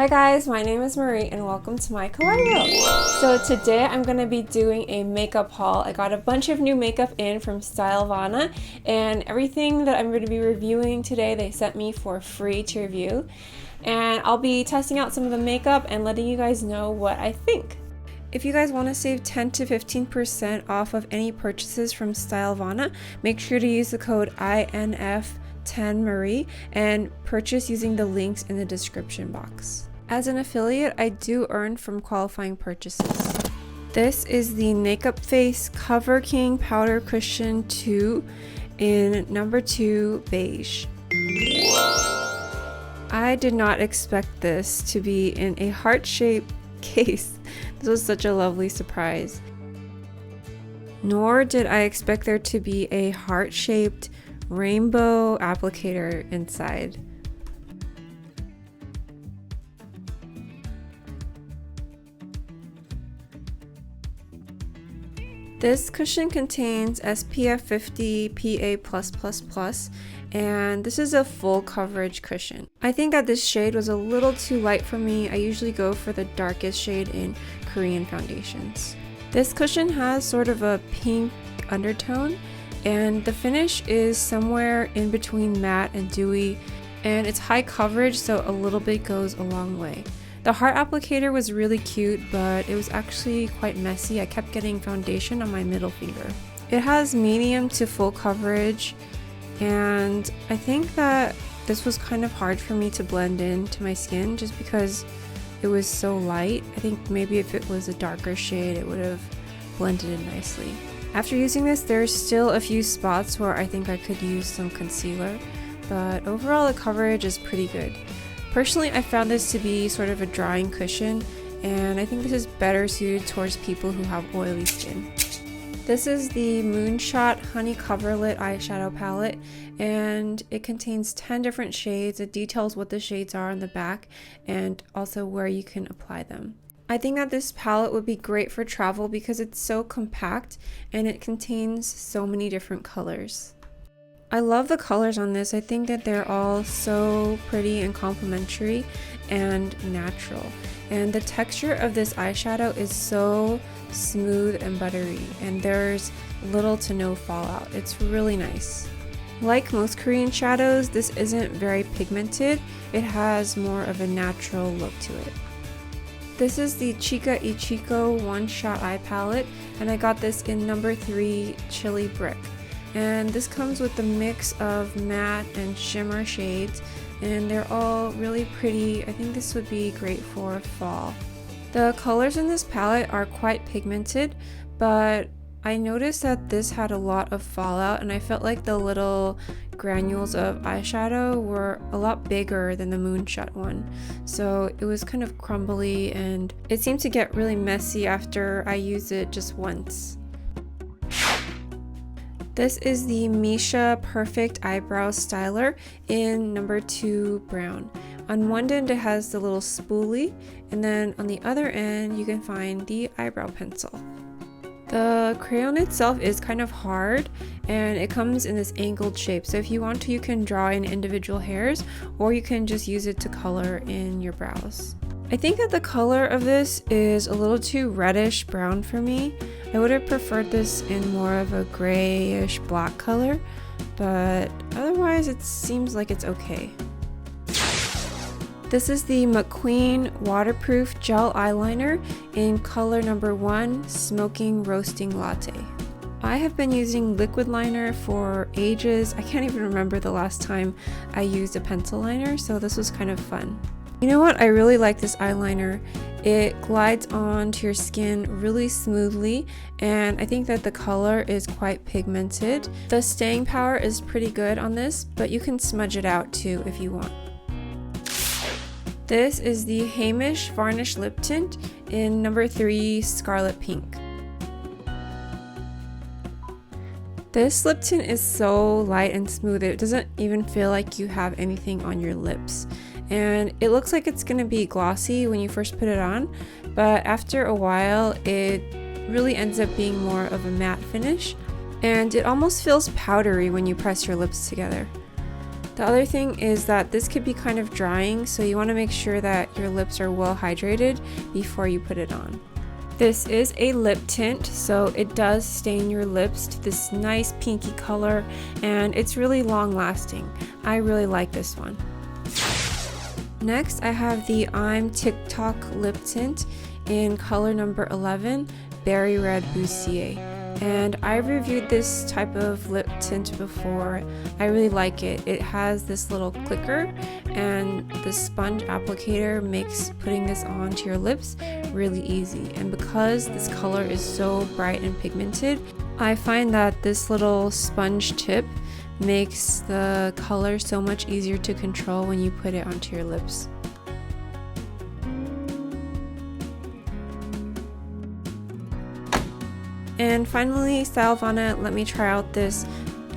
Hi guys, my name is Marie and welcome to my Kawaii world. So today I'm going to be doing a makeup haul. I got a bunch of new makeup in from Stylevana and everything that I'm going to be reviewing today they sent me for free to review. And I'll be testing out some of the makeup and letting you guys know what I think. If you guys want to save 10 to 15% off of any purchases from Stylevana, make sure to use the code INF10Marie and purchase using the links in the description box. As an affiliate, I do earn from qualifying purchases. This is the Nakeup Face Cover King Powder Cushion 2 in number 2 beige. I did not expect this to be in a heart-shaped case. This was such a lovely surprise. Nor did I expect there to be a heart-shaped rainbow applicator inside. This cushion contains SPF 50 PA+++, and this is a full coverage cushion. I think that this shade was a little too light for me. I usually go for the darkest shade in Korean foundations. This cushion has sort of a pink undertone, and the finish is somewhere in between matte and dewy, and it's high coverage, so a little bit goes a long way. The heart applicator was really cute, but it was actually quite messy. I kept getting foundation on my middle finger. It has medium to full coverage, and I think that this was kind of hard for me to blend into my skin just because it was so light. I think maybe if it was a darker shade, it would have blended in nicely. After using this, there's still a few spots where I think I could use some concealer, but overall the coverage is pretty good. Personally, I found this to be sort of a drying cushion, and I think this is better suited towards people who have oily skin. This is the Moonshot Honey Coverlit eyeshadow palette, and it contains 10 different shades. It details what the shades are on the back and also where you can apply them. I think that this palette would be great for travel because it's so compact and it contains so many different colors. I love the colors on this. I think that they're all so pretty and complementary and natural. And the texture of this eyeshadow is so smooth and buttery, and there's little to no fallout. It's really nice. Like most Korean shadows, this isn't very pigmented. It has more of a natural look to it. This is the Chica Y Chico One Shot Eye Palette, and I got this in number 3 Chili Brick. And this comes with a mix of matte and shimmer shades, and they're all really pretty. I think this would be great for fall. The colors in this palette are quite pigmented, but I noticed that this had a lot of fallout, and I felt like the little granules of eyeshadow were a lot bigger than the Moonshot one. So it was kind of crumbly, and it seemed to get really messy after I used it just once. This is the Misha Perfect Eyebrow Styler in number 2 brown. On one end it has the little spoolie, and then on the other end you can find the eyebrow pencil. The crayon itself is kind of hard and it comes in this angled shape, so if you want to you can draw in individual hairs or you can just use it to color in your brows. I think that the color of this is a little too reddish brown for me. I would have preferred this in more of a grayish black color, but otherwise it seems like it's okay. This is the McQueen Waterproof Gel Eyeliner in color number 1, Smoking Roasting Latte. I have been using liquid liner for ages. I can't even remember the last time I used a pencil liner, so this was kind of fun. You know what? I really like this eyeliner. It glides onto your skin really smoothly, and I think that the color is quite pigmented. The staying power is pretty good on this, but you can smudge it out too if you want. This is the Heimish Varnish Lip Tint in number 3 Scarlet Pink. This lip tint is so light and smooth, it doesn't even feel like you have anything on your lips. And it looks like it's gonna be glossy when you first put it on, but after a while it really ends up being more of a matte finish, and it almost feels powdery when you press your lips together. The other thing is that this could be kind of drying, so you want to make sure that your lips are well hydrated before you put it on. This is a lip tint, so it does stain your lips to this nice pinky color, and it's really long lasting. I really like this one. Next, I have the I'm TikTok lip tint in color number 11, Berry Red Bustier. And I've reviewed this type of lip tint before. I really like it. It has this little clicker, and the sponge applicator makes putting this onto your lips really easy. And because this color is so bright and pigmented, I find that this little sponge tip makes the color so much easier to control when you put it onto your lips. And finally, Stylevana let me try out this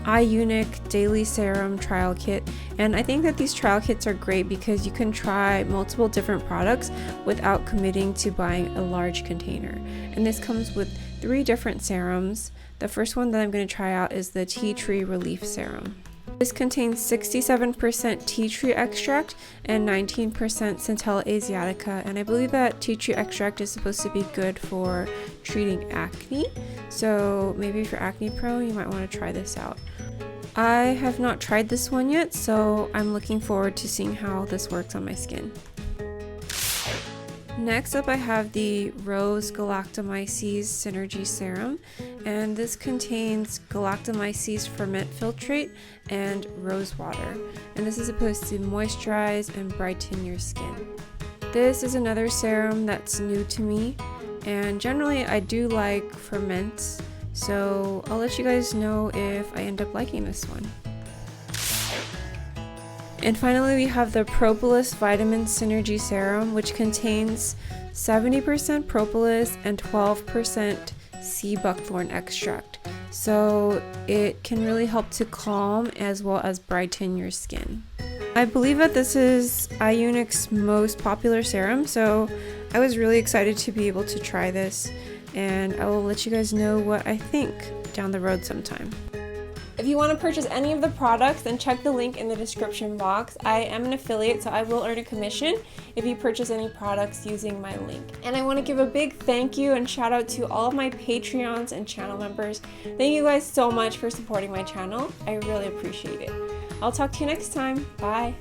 Eye Unique Daily Serum Trial Kit. And I think that these trial kits are great because you can try multiple different products without committing to buying a large container. And this comes with 3 different serums. The first one that I'm going to try out is the Tea Tree Relief Serum. This contains 67% tea tree extract and 19% Centella asiatica, and I believe that tea tree extract is supposed to be good for treating acne, so maybe if you're acne prone you might want to try this out. I have not tried this one yet, so I'm looking forward to seeing how this works on my skin. Next up, I have the Rose Galactomyces Synergy Serum, and this contains Galactomyces ferment filtrate and rose water, and this is supposed to moisturize and brighten your skin. This is another serum that's new to me, and generally I do like ferments, so I'll let you guys know if I end up liking this one. And finally, we have the Propolis Vitamin Synergy Serum, which contains 70% propolis and 12% sea buckthorn extract. So it can really help to calm as well as brighten your skin. I believe that this is Eye Unique's most popular serum, so I was really excited to be able to try this, and I will let you guys know what I think down the road sometime. If you want to purchase any of the products, then check the link in the description box. I am an affiliate, so I will earn a commission if you purchase any products using my link. And I want to give a big thank you and shout out to all of my Patreons and channel members. Thank you guys so much for supporting my channel. I really appreciate it. I'll talk to you next time. Bye.